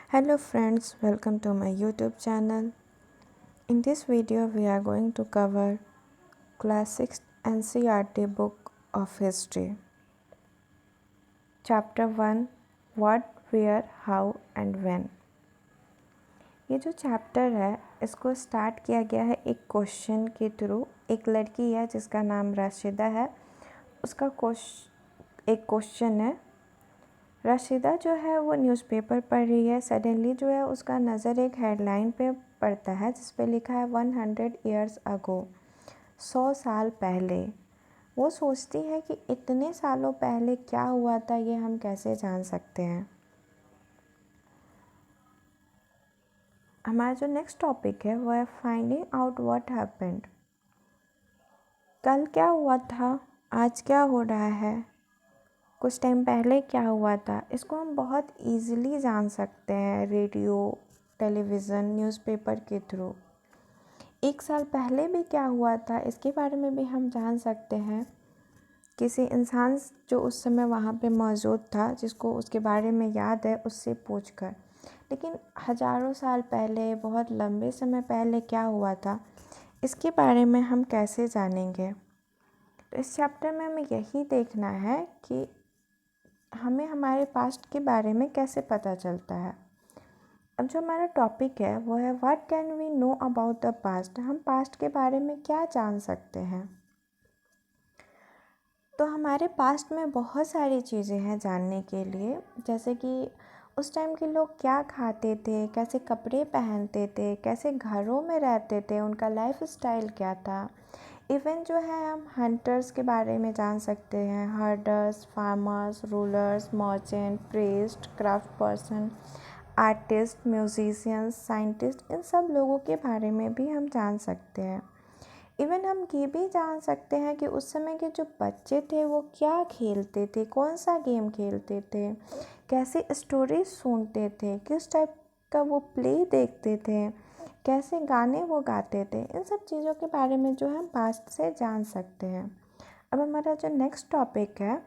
Hello friends, welcome to my YouTube channel. In this video we are going to cover class 6 NCERT book of history. Chapter 1 What, Where, How and When. ये जो chapter है इसको start किया गया है एक question के through. एक लड़की है जिसका नाम राशिदा है, उसका एक क्वेश्चन है। राशिदा जो है वो न्यूज़पेपर पढ़ रही है। सडनली जो है उसका नज़र एक हेडलाइन पे पड़ता है जिस पे लिखा है 100 ईयर्स अगो, 100 साल पहले। वो सोचती है कि इतने सालों पहले क्या हुआ था, ये हम कैसे जान सकते हैं। हमारा जो नेक्स्ट टॉपिक है वो है फाइंडिंग आउट व्हाट हैपेंड। कल क्या हुआ था, आज क्या हो रहा है, कुछ टाइम पहले क्या हुआ था, इसको हम बहुत इजीली जान सकते हैं रेडियो, टेलीविज़न, न्यूज़पेपर के थ्रू। एक साल पहले भी क्या हुआ था इसके बारे में भी हम जान सकते हैं किसी इंसान जो उस समय वहाँ पे मौजूद था, जिसको उसके बारे में याद है, उससे पूछकर। लेकिन हज़ारों साल पहले, बहुत लंबे समय पहले क्या हुआ था इसके बारे में हम कैसे जानेंगे। तो इस चैप्टर में हमें यही देखना है कि हमें हमारे पास्ट के बारे में कैसे पता चलता है। अब जो हमारा टॉपिक है वो है what can we know about the past. हम पास्ट के बारे में क्या जान सकते हैं। तो हमारे पास्ट में बहुत सारी चीज़ें हैं जानने के लिए, जैसे कि उस टाइम के लोग क्या खाते थे, कैसे कपड़े पहनते थे, कैसे घरों में रहते थे, उनका लाइफ स्टाइल क्या था। इवन जो है हम हंटर्स के बारे में जान सकते हैं, herders, farmers, rulers, merchant, priest, craft person, artist, musicians, scientist, इन सब लोगों के बारे में भी हम जान सकते हैं। इवन हम ये भी जान सकते हैं कि उस समय के जो बच्चे थे वो क्या खेलते थे, कौन सा गेम खेलते थे, कैसे स्टोरी सुनते थे, किस टाइप का वो प्ले देखते थे, कैसे गाने वो गाते थे। इन सब चीज़ों के बारे में जो है हम पास्ट से जान सकते हैं। अब हमारा जो नेक्स्ट टॉपिक है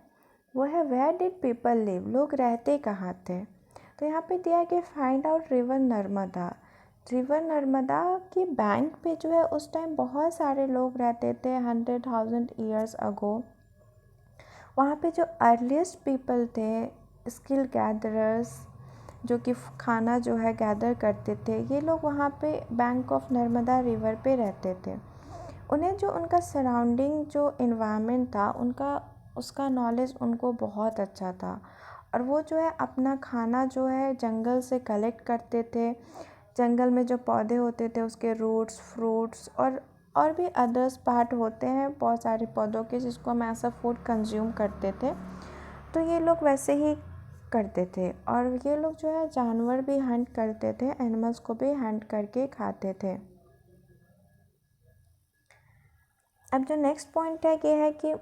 वो है वेयर डिड पीपल लिव। लोग रहते कहाँ थे। तो यहाँ पे दिया कि find out river Narmada. River Narmada के बैंक पे जो है उस टाइम बहुत सारे लोग रहते थे 100,000 ईयर्स अगो। वहाँ पे जो अर्लीस्ट पीपल थे, स्किल गैदरर्स, जो कि खाना जो है गैदर करते थे, ये लोग वहाँ पे बैंक ऑफ नर्मदा रिवर पे रहते थे। उन्हें जो उनका सराउंडिंग जो इन्वायरमेंट था उसका नॉलेज उनको बहुत अच्छा था। और वो जो है अपना खाना जो है जंगल से कलेक्ट करते थे। जंगल में जो पौधे होते थे उसके रूट्स, फ्रूट्स और भी अदर्स पार्ट होते हैं बहुत सारे पौधों के, जिसको हम एज अ फूड कंज्यूम करते थे। तो ये लोग वैसे ही करते थे। और ये लोग जो है जानवर भी हंट करते थे, एनिमल्स को भी हंट करके खाते थे। अब जो नेक्स्ट पॉइंट है ये है कि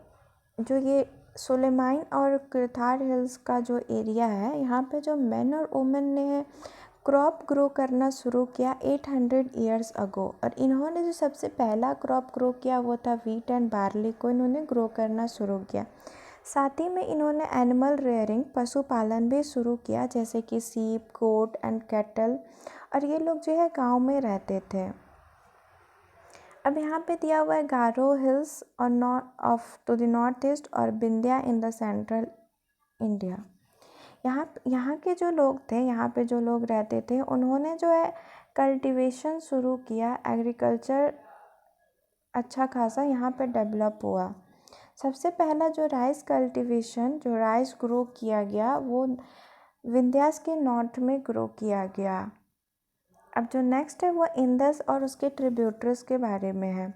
जो ये सुलेमाइन और किरथार हिल्स का जो एरिया है, यहाँ पे जो मेन और वुमेन ने क्रॉप ग्रो करना शुरू किया 800 ईयर्स अगो। और इन्होंने जो सबसे पहला क्रॉप ग्रो किया वो था व्हीट एंड बार्ली को इन्होंने ग्रो करना शुरू किया। साथ ही में इन्होंने एनिमल रेयरिंग, पशुपालन भी शुरू किया, जैसे कि सीप, गोट एंड कैटल। और ये लोग जो है गांव में रहते थे। अब यहाँ पे दिया हुआ है गारो हिल्स और off to the north east और Vindhya in the central India. यहाँ के जो लोग थे, यहाँ पे जो लोग रहते थे, उन्होंने जो है कल्टीवेशन शुरू किया। एग्रीकल्चर अच्छा खासा यहाँ पे डेवलप हुआ। सबसे पहला जो राइस कल्टीवेशन, जो राइस ग्रो किया गया, वो विंध्यास के नॉर्थ में ग्रो किया गया। अब जो नेक्स्ट है वो इंदस और उसके ट्रिब्यूटरीज के बारे में है।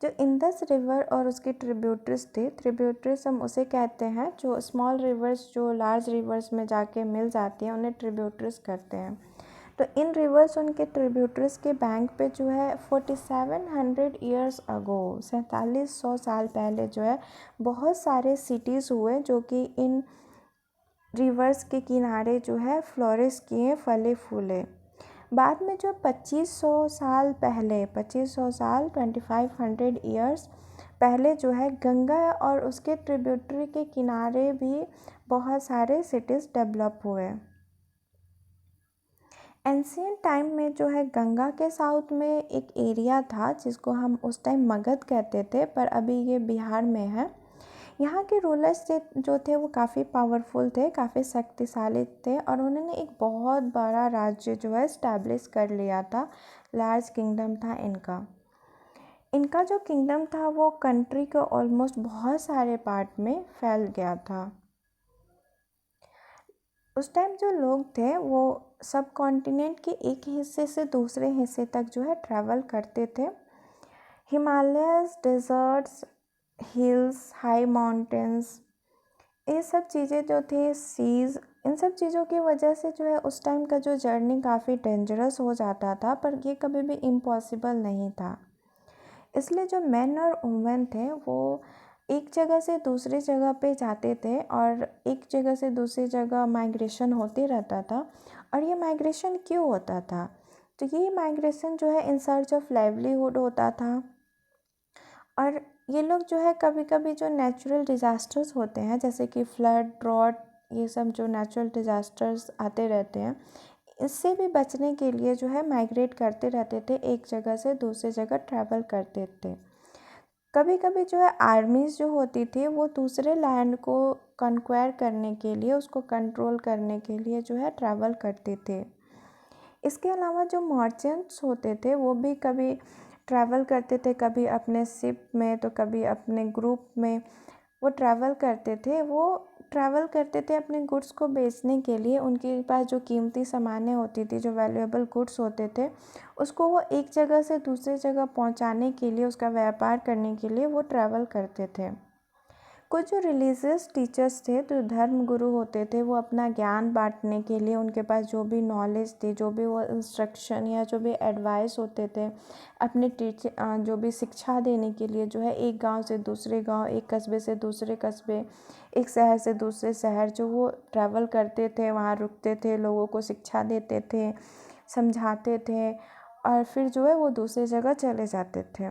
जो इंदस रिवर और उसके ट्रिब्यूटरीज थे, ट्रिब्यूटरीज हम उसे कहते हैं जो स्मॉल रिवर्स जो लार्ज रिवर्स में जाके मिल जाती हैं, उन्हें ट्रिब्यूटरीज कहते हैं। तो इन रिवर्स, उनके ट्रिब्यूटरीज के बैंक पे जो है 4700 ईयर्स अगो, 4700 साल पहले जो है बहुत सारे सिटीज़ हुए जो कि इन रिवर्स के किनारे जो है फ्लोरिश किए, फले फूले। बाद में जो 2500 साल पहले, 2500 साल 2500 ईयर्स पहले जो है गंगा और उसके ट्रिब्यूटरी के किनारे भी बहुत सारे सिटीज़ डेवलप हुए। एंशियंट टाइम में जो है गंगा के साउथ में एक एरिया था जिसको हम उस टाइम मगध कहते थे, पर अभी ये बिहार में है। यहाँ के रूलर्स जो थे वो काफ़ी पावरफुल थे, काफ़ी शक्तिशाली थे, और उन्होंने एक बहुत बड़ा राज्य जो है इस्टेब्लिश कर लिया था। लार्ज किंगडम था इनका। इनका जो किंगडम था वो कंट्री के ऑलमोस्ट बहुत सारे पार्ट में फैल गया था। उस टाइम जो लोग थे वो सब कॉन्टिनेंट के एक हिस्से से दूसरे हिस्से तक जो है ट्रैवल करते थे। Himalayas, deserts, hills, high mountains, ये सब चीज़ें जो थे, सीज़, इन सब चीज़ों की वजह से जो है उस टाइम का जो जर्नी काफ़ी डेंजरस हो जाता था, पर ये कभी भी इम्पॉसिबल नहीं था। इसलिए जो मेन और वुमेन थे वो एक जगह से दूसरी जगह पे जाते थे, और एक जगह से दूसरी जगह माइग्रेशन होते रहता था। और ये माइग्रेशन क्यों होता था? तो ये माइग्रेशन जो है इन सर्च ऑफ लाइवलीहुड होता था। और ये लोग जो है कभी कभी जो नेचुरल डिज़ास्टर्स होते हैं, जैसे कि फ्लड, ड्रॉट, ये सब जो नेचुरल डिज़ास्टर्स आते रहते हैं, इससे भी बचने के लिए जो है माइग्रेट करते रहते थे, एक जगह से दूसरी जगह ट्रैवल करते थे। कभी कभी जो है आर्मीज़ जो होती थी वो दूसरे लैंड को कन्क्वायर करने के लिए, उसको कंट्रोल करने के लिए जो है ट्रैवल करते थे। इसके अलावा जो मर्चेंट्स होते थे वो भी कभी ट्रैवल करते थे, कभी अपने शिप में तो कभी अपने ग्रुप में वो ट्रैवल करते थे। वो ट्रैवल करते थे अपने गुड्स को बेचने के लिए। उनके पास जो कीमती सामानें होती थी, जो वैल्यूएबल गुड्स होते थे, उसको वो एक जगह से दूसरी जगह पहुंचाने के लिए, उसका व्यापार करने के लिए वो ट्रैवल करते थे। कुछ जो रिलीजियस टीचर्स थे, जो धर्म गुरु होते थे, वो अपना ज्ञान बांटने के लिए, उनके पास जो भी नॉलेज थी, जो भी वो इंस्ट्रक्शन या जो भी एडवाइस होते थे, अपने जो भी शिक्षा देने के लिए जो है एक गांव से दूसरे गांव, एक कस्बे से दूसरे कस्बे, एक शहर से दूसरे शहर जो वो ट्रैवल करते थे, वहाँ रुकते थे, लोगों को शिक्षा देते थे, समझाते थे, और फिर जो है वो दूसरी जगह चले जाते थे।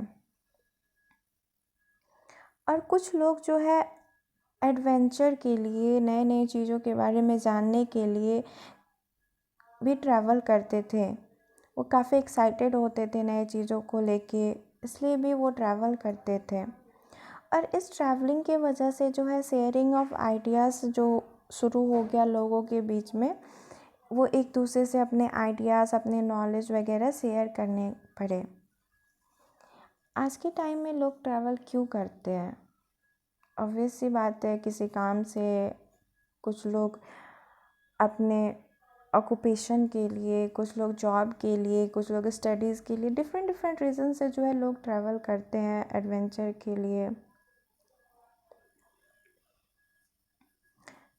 और कुछ लोग जो है एडवेंचर के लिए, नए नए चीज़ों के बारे में जानने के लिए भी ट्रैवल करते थे। वो काफ़ी एक्साइटेड होते थे नए चीज़ों को लेके, इसलिए भी वो ट्रैवल करते थे। और इस ट्रैवलिंग के वजह से जो है शेयरिंग ऑफ आइडियाज़ जो शुरू हो गया लोगों के बीच में, वो एक दूसरे से अपने आइडियाज़, अपने नॉलेज वगैरह शेयर करने पड़े। आज के टाइम में लोग ट्रैवल क्यों करते हैं? ऑब्वियस सी बात है, किसी काम से, कुछ लोग अपने ऑक्यूपेशन के लिए, कुछ लोग जॉब के लिए, कुछ लोग स्टडीज़ के लिए, डिफरेंट डिफरेंट रीज़न से जो है लोग ट्रैवल करते हैं एडवेंचर के लिए।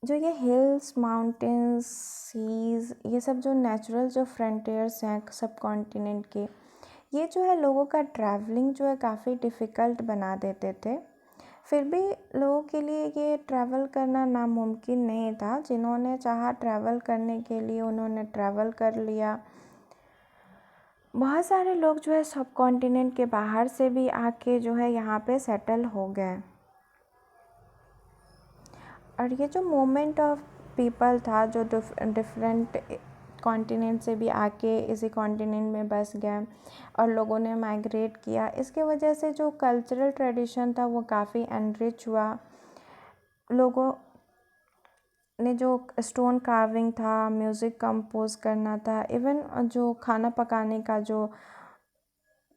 जो ये हिल्स, माउंटेन्स, सीज़, ये सब जो नेचुरल जो फ्रंटियर्स हैं सब कॉन्टिनेंट के, ये जो है लोगों का ट्रैवलिंग जो है काफ़ी डिफ़िकल्ट बना देते थे। फिर भी लोगों के लिए ये ट्रैवल करना नामुमकिन नहीं था। जिन्होंने चाहा ट्रैवल करने के लिए उन्होंने ट्रैवल कर लिया। बहुत सारे लोग जो है सब कॉन्टिनेंट के बाहर से भी आके जो है यहाँ पे सेटल हो गए। और ये जो मूवमेंट ऑफ पीपल था, जो डिफरेंट कॉन्टिनेंट से भी आके इसी कॉन्टिनेंट में बस गए और लोगों ने माइग्रेट किया, इसके वजह से जो कल्चरल ट्रेडिशन था वो काफ़ी एनरिच हुआ। लोगों ने जो स्टोन कार्विंग था, म्यूज़िक कंपोज करना था, इवन जो खाना पकाने का जो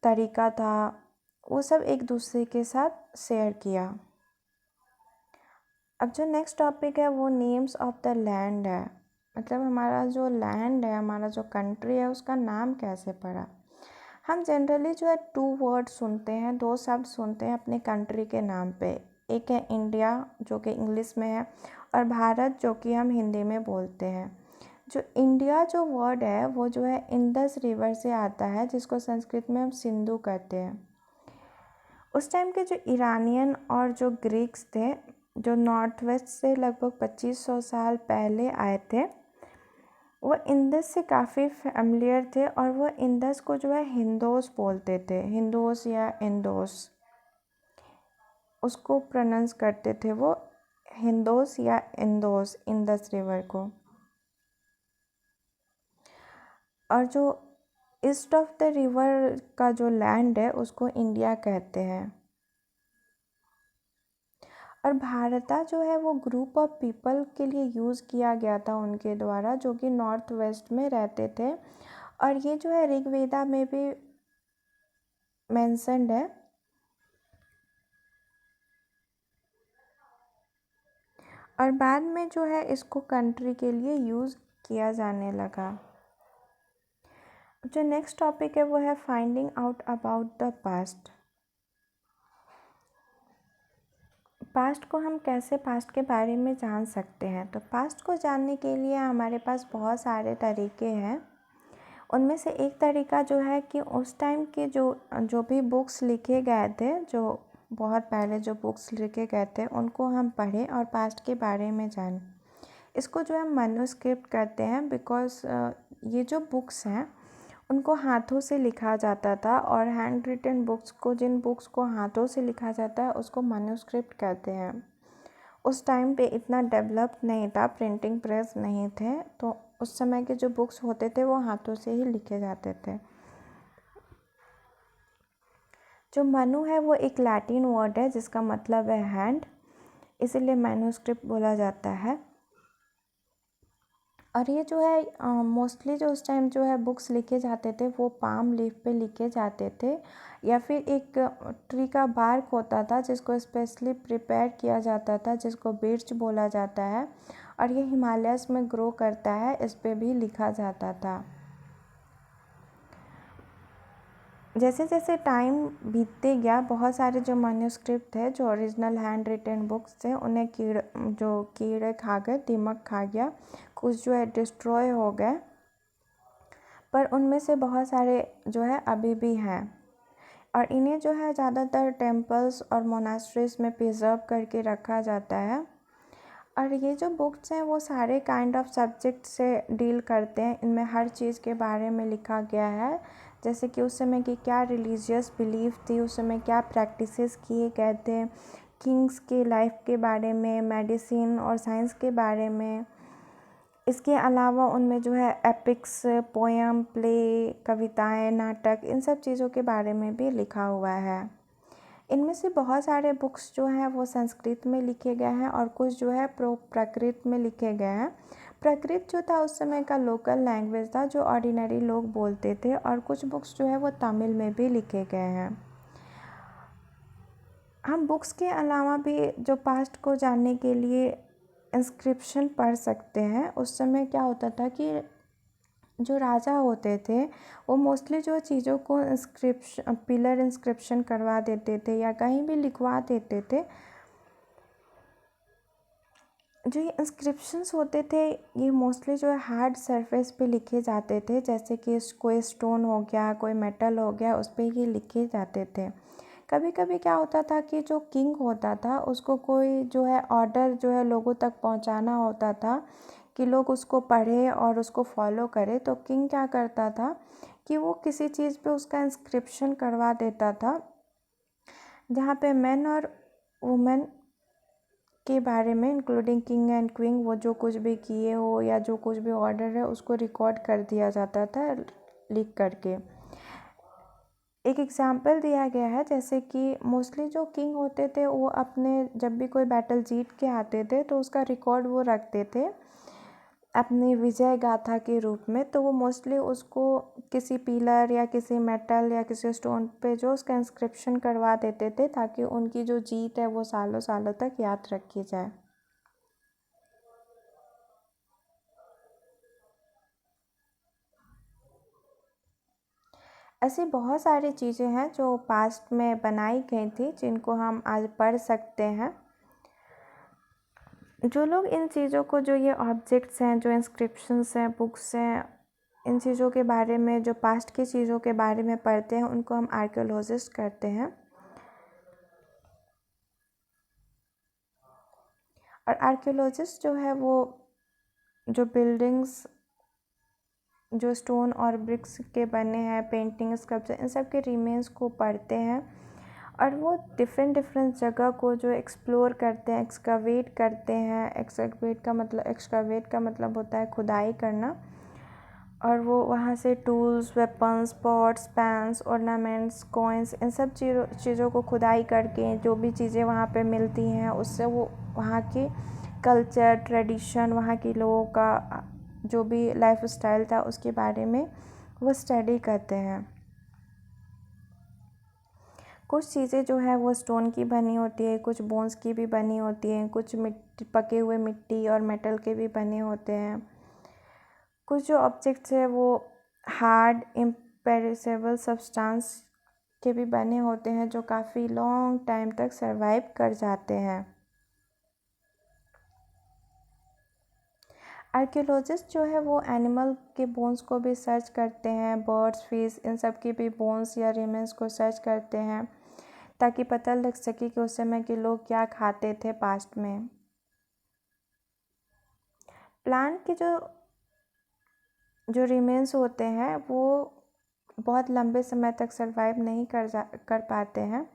तरीका था, वो सब एक दूसरे के साथ शेयर किया। अब जो नेक्स्ट टॉपिक है वो नेम्स ऑफ द लैंड है। मतलब हमारा जो लैंड है, हमारा जो कंट्री है, उसका नाम कैसे पड़ा। हम जनरली जो है 2 वर्ड सुनते हैं, 2 शब्द सुनते हैं अपने कंट्री के नाम पे। एक है इंडिया जो कि इंग्लिश में है, और भारत जो कि हम हिंदी में बोलते हैं। जो इंडिया जो वर्ड है वो जो है इंडस रिवर से आता है, जिसको संस्कृत में हम सिंधु कहते हैं। उस टाइम के जो ईरानियन और जो ग्रीक्स थे, जो नॉर्थ वेस्ट से लगभग 2500 साल पहले आए थे, वो इंडस से काफ़ी फेमिलियर थे, और वो इंडस को जो है हिंदोस बोलते थे, हिंदोस या इंडोस, उसको प्रोनाउंस करते थे वो हिंदोस या इंडोस, इंडस रिवर को। और जो ईस्ट ऑफ द रिवर का जो लैंड है उसको इंडिया कहते हैं। और भारता जो है वो ग्रुप ऑफ पीपल के लिए यूज़ किया गया था उनके द्वारा, जो कि नॉर्थ वेस्ट में रहते थे। और ये जो है ऋग्वेदा में भी मेंशन्ड है। और बाद में जो है इसको कंट्री के लिए यूज़ किया जाने लगा। जो नेक्स्ट टॉपिक है वो है finding out about the past. Past को हम कैसे पास्ट के बारे में जान सकते हैं? तो पास्ट को जानने के लिए हमारे पास बहुत सारे तरीके हैं। उनमें से एक तरीका जो है कि उस टाइम के जो भी बुक्स लिखे गए थे, जो बहुत पहले जो बुक्स लिखे गए थे, उनको हम पढ़ें और पास्ट के बारे में जानें। इसको जो हम मैन्युस्क्रिप्ट कहते हैं, बिकॉज़ ये जो बुक्स हैं उनको हाथों से लिखा जाता था। और हैंड रिटन बुक्स को, जिन बुक्स को हाथों से लिखा जाता है, उसको मैन्युस्क्रिप्ट कहते हैं। उस टाइम पे इतना डेवलप नहीं था, प्रिंटिंग प्रेस नहीं थे, तो उस समय के जो बुक्स होते थे वो हाथों से ही लिखे जाते थे। जो मनु है वो एक लैटिन वर्ड है जिसका मतलब है हैंड, इसीलिए मैन्युस्क्रिप्ट बोला जाता है। और ये जो है मोस्टली जो उस टाइम जो है बुक्स लिखे जाते थे वो पाम लीफ पे लिखे जाते थे, या फिर एक ट्री का बार्क होता था जिसको स्पेशली प्रिपेयर किया जाता था, जिसको बिर्च बोला जाता है, और ये हिमालयस में ग्रो करता है, इस पे भी लिखा जाता था। जैसे जैसे टाइम बीतते गया, बहुत सारे जो मैन्युस्क्रिप्ट थे, जो ओरिजिनल हैंड रिटन बुक्स थे, उन्हें कीड़े खा गए, दीमक खा गया, कुछ जो है डिस्ट्रॉय हो गए, पर उनमें से बहुत सारे जो है अभी भी हैं। और इन्हें जो है ज़्यादातर टेम्पल्स और मोनास्ट्रीज में प्रिजर्व करके रखा जाता है। और ये जो बुक्स हैं वो सारे काइंड ऑफ सब्जेक्ट से डील करते हैं। इनमें हर चीज़ के बारे में लिखा गया है, जैसे कि उस समय की क्या रिलीजियस बिलीफ थी, उस समय क्या प्रैक्टिसेस किए गए थे, किंग्स की लाइफ के बारे में, मेडिसिन और साइंस के बारे में। इसके अलावा उनमें जो है एपिक्स, पोएम, प्ले, कविताएं, नाटक, इन सब चीज़ों के बारे में भी लिखा हुआ है। इनमें से बहुत सारे बुक्स जो हैं वो संस्कृत में लिखे गए हैं और कुछ जो है प्राकृत में लिखे गए हैं। प्राकृत जो था उस समय का लोकल लैंग्वेज था जो ऑर्डिनरी लोग बोलते थे, और कुछ बुक्स जो है वो तमिल में भी लिखे गए हैं। हम बुक्स के अलावा भी जो पास्ट को जानने के लिए इंस्क्रिप्शन पढ़ सकते हैं। उस समय क्या होता था कि जो राजा होते थे वो मोस्टली जो चीज़ों को पिलर इंस्क्रिप्शन करवा देते थे या कहीं भी लिखवा देते थे। जो ये इंस्क्रिप्शंस होते थे ये मोस्टली जो है हार्ड सरफेस पे लिखे जाते थे, जैसे कि कोई स्टोन हो गया, कोई मेटल हो गया, उस पर ये लिखे जाते थे। कभी कभी क्या होता था कि जो किंग होता था उसको कोई जो है ऑर्डर जो है लोगों तक पहुंचाना होता था कि लोग उसको पढ़े और उसको फॉलो करें, तो किंग क्या करता था कि वो किसी चीज़ पे उसका इंस्क्रिप्शन करवा देता था, जहाँ पे मैन और वुमेन के बारे में, इंक्लूडिंग किंग एंड क्वीन, वो जो कुछ भी किए हो या जो कुछ भी ऑर्डर है उसको रिकॉर्ड कर दिया जाता था लिख करके। एक एग्जाम्पल दिया गया है, जैसे कि मोस्टली जो किंग होते थे वो अपने जब भी कोई बैटल जीत के आते थे तो उसका रिकॉर्ड वो रखते थे अपनी विजय गाथा के रूप में। तो वो मोस्टली उसको किसी पिलर या किसी मेटल या किसी स्टोन पे जो उसका इंस्क्रिप्शन करवा देते थे, ताकि उनकी जो जीत है वो सालों सालों तक याद रखी जाए। ऐसी बहुत सारी चीज़ें हैं जो पास्ट में बनाई गई थी जिनको हम आज पढ़ सकते हैं। जो लोग इन चीज़ों को, जो ये ऑब्जेक्ट्स हैं, जो इंस्क्रिप्शंस हैं, बुक्स हैं, इन चीज़ों के बारे में, जो पास्ट की चीज़ों के बारे में पढ़ते हैं, उनको हम आर्कियोलॉजिस्ट कहते हैं। और आर्कियोलॉजिस्ट जो है वो जो बिल्डिंग्स, जो स्टोन और ब्रिक्स के बने हैं, पेंटिंग, स्कल्पचर, इन सब के रिमेन्स को पढ़ते हैं और वो डिफरेंट डिफरेंट जगह को जो एक्सप्लोर करते हैं, एक्सकवेट करते हैं। एक्सकवेट का मतलब होता है खुदाई करना। और वो वहाँ से tools, weapons, pots, pans, ornaments, coins, इन सब चीज़ों को खुदाई करके जो भी चीज़ें वहाँ पे मिलती हैं उससे वो वहाँ की कल्चर, ट्रेडिशन, वहाँ के लोगों का जो भी लाइफ स्टाइल था उसके बारे में वो स्टडी करते हैं। कुछ चीज़ें जो है वो स्टोन की बनी होती है, कुछ बोन्स की भी बनी होती हैं, कुछ मिट्टी, पके हुए मिट्टी और मेटल के भी बने होते हैं। कुछ जो ऑब्जेक्ट्स है वो हार्ड इम्पेरिसेबल सब्सटेंस के भी बने होते हैं जो काफ़ी लॉन्ग टाइम तक सरवाइव कर जाते हैं। आर्कियोलॉजिस्ट जो है वो एनिमल के बोन्स को भी सर्च करते हैं, बर्ड्स, फिश, इन सब की भी बोन्स या रिमेन्स को सर्च करते हैं ताकि पता लग सके कि उस समय के लोग क्या खाते थे पास्ट में। प्लांट के जो रिमेन्स होते हैं वो बहुत लंबे समय तक सरवाइव नहीं कर पाते हैं।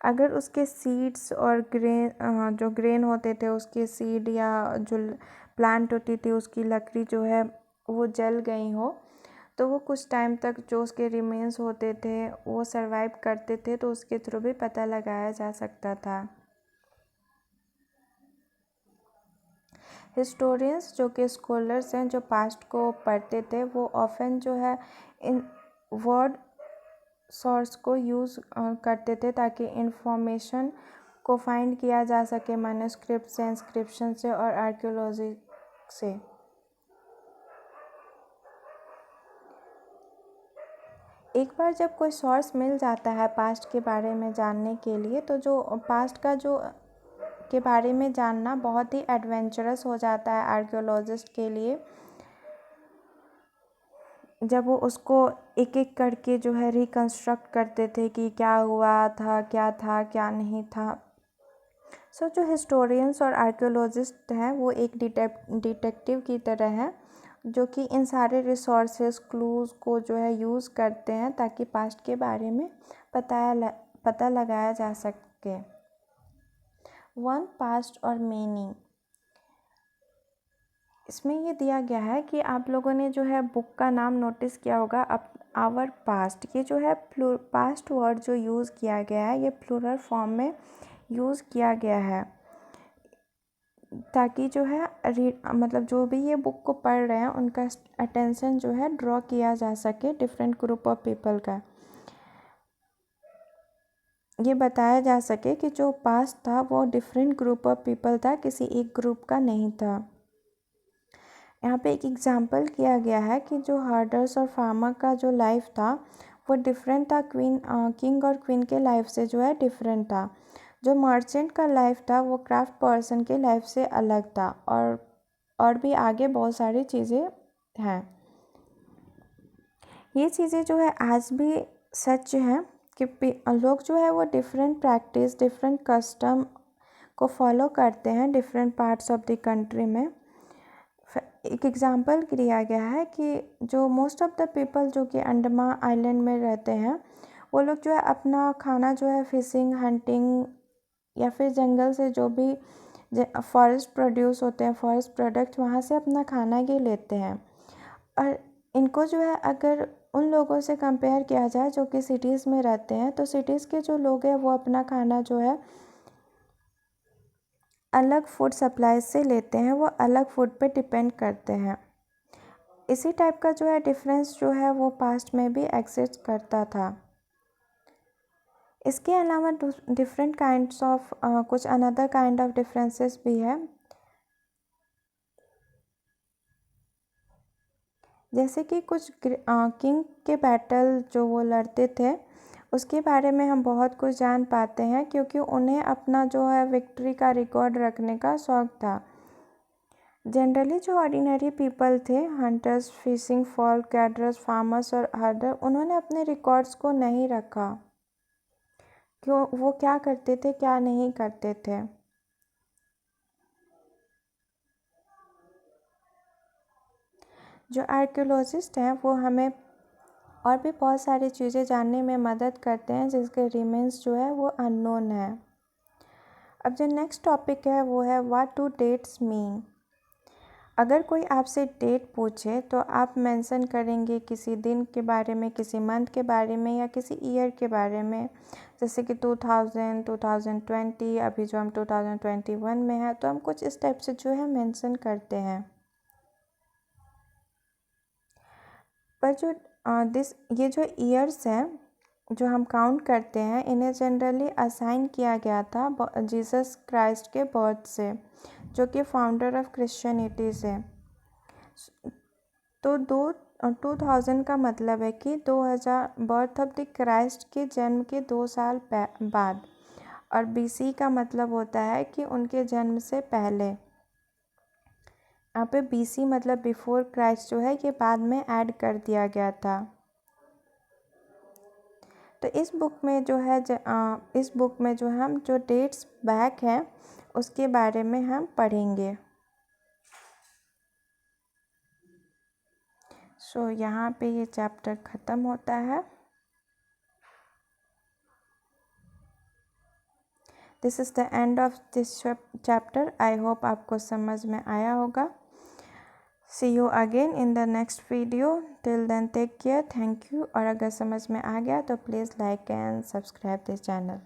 अगर उसके सीड्स और जो ग्रेन होते थे उसके सीड या जो प्लांट होती थी उसकी लकड़ी जो है वो जल गई हो तो वो कुछ टाइम तक जो उसके रिमेन्स होते थे वो सरवाइव करते थे, तो उसके थ्रू भी पता लगाया जा सकता था। हिस्टोरियंस जो कि स्कॉलर्स हैं जो पास्ट को पढ़ते थे वो ऑफन जो है इन वर्ड सोर्स को यूज़ करते थे ताकि इंफॉर्मेशन को फाइंड किया जा सके मैन्युस्क्रिप्ट से, इंस्क्रिप्शन से और आर्कियोलॉजी से। एक बार जब कोई सोर्स मिल जाता है पास्ट के बारे में जानने के लिए तो जो पास्ट का जो के बारे में जानना बहुत ही एडवेंचरस हो जाता है आर्कियोलॉजिस्ट के लिए, जब वो उसको एक एक करके जो है रिकंस्ट्रक्ट करते थे कि क्या हुआ था, क्या नहीं था। जो हिस्टोरियंस और आर्कियोलॉजिस्ट हैं वो एक डिटेक्टिव की तरह हैं जो कि इन सारे रिसोर्सेज, क्लूज़ को जो है यूज़ करते हैं ताकि पास्ट के बारे में पता लगाया जा सके। वन पास्ट और मीनिंग, इसमें ये दिया गया है कि आप लोगों ने जो है बुक का नाम नोटिस किया होगा, आवर पास्ट। ये जो है पास्ट वर्ड जो यूज़ किया गया है ये प्लूरल फॉर्म में यूज़ किया गया है ताकि जो है मतलब जो भी ये बुक को पढ़ रहे हैं उनका अटेंशन जो है ड्रॉ किया जा सके डिफरेंट ग्रुप ऑफ पीपल का। ये बताया जा सके कि जो पास्ट था वो डिफरेंट ग्रुप ऑफ पीपल था, किसी एक ग्रुप का नहीं था। यहाँ पे एक एग्जांपल किया गया है कि जो हर्डर्स और फार्मर का जो लाइफ था वो डिफरेंट था, किंग और क्वीन के लाइफ से जो है डिफरेंट था। जो मर्चेंट का लाइफ था वो क्राफ्ट पर्सन के लाइफ से अलग था और भी आगे बहुत सारी चीज़ें हैं। ये चीज़ें जो है आज भी सच हैं कि लोग जो है वो डिफरेंट प्रैक्टिस, डिफरेंट कस्टम को फॉलो करते हैं different parts of the country में। एक एग्जांपल दिया गया है कि जो मोस्ट ऑफ द पीपल जो कि अंडमान आइलैंड में रहते हैं वो लोग जो है अपना खाना जो है फिशिंग, हंटिंग या फिर जंगल से जो भी फॉरेस्ट प्रोड्यूस होते हैं, फॉरेस्ट प्रोडक्ट, वहाँ से अपना खाना ये लेते हैं। और इनको जो है अगर उन लोगों से कंपेयर किया जाए जो कि सिटीज़ में रहते हैं तो सिटीज़ के जो लोग हैं वो अपना खाना जो है अलग फूड सप्लाई से लेते हैं, वो अलग फूड पे डिपेंड करते हैं। इसी टाइप का जो है डिफरेंस जो है वो पास्ट में भी एग्जिस्ट करता था। इसके अलावा डिफरेंट काइंड्स ऑफ कुछ अनदर काइंड ऑफ डिफरेंसेस भी है, जैसे कि कुछ किंग के बैटल जो वो लड़ते थे उसके बारे में हम बहुत कुछ जान पाते हैं क्योंकि उन्हें अपना जो है विक्ट्री का रिकॉर्ड रखने का शौक़ था। जनरली जो ऑर्डिनरी पीपल थे, hunters, fishing folk, gatherers, farmers और हर्डर, उन्होंने अपने रिकॉर्ड्स को नहीं रखा। क्यों? वो क्या करते थे, क्या नहीं करते थे। जो आर्कियोलॉजिस्ट हैं वो हमें और भी बहुत सारी चीज़ें जानने में मदद करते हैं जिसके रिमेन्स जो है वो अननोन है। अब जो नेक्स्ट टॉपिक है वो है व्हाट डू डेट्स मीन। अगर कोई आपसे डेट पूछे तो आप मेंशन करेंगे किसी दिन के बारे में, किसी मंथ के बारे में या किसी ईयर के बारे में, जैसे कि 2000, 2020, अभी जो हम 2021 में है, तो हम कुछ इस टाइप से जो है मेंशन करते हैं। पर जो ये जो ईयर्स हैं जो हम काउंट करते हैं, इन्हें जनरली असाइन किया गया था जीसस क्राइस्ट के बर्थ से, जो कि फाउंडर ऑफ क्रिश्चियनिटी से। तो 2000 का मतलब है कि 2000 बर्थ ऑफ द क्राइस्ट के जन्म के 2 साल बाद, और BC का मतलब होता है कि उनके जन्म से पहले। यहाँ पे BC मतलब बिफोर क्राइस्ट जो है, ये बाद में ऐड कर दिया गया था। तो इस बुक में जो है हम जो डेट्स बैक हैं उसके बारे में हम पढ़ेंगे। सो यहाँ पे ये चैप्टर ख़त्म होता है। This is the end of this chapter. I hope आपको समझ में आया होगा। See you again in the next video. Till then take care, thank you. और अगर समझ में आ गया तो please like and subscribe this channel.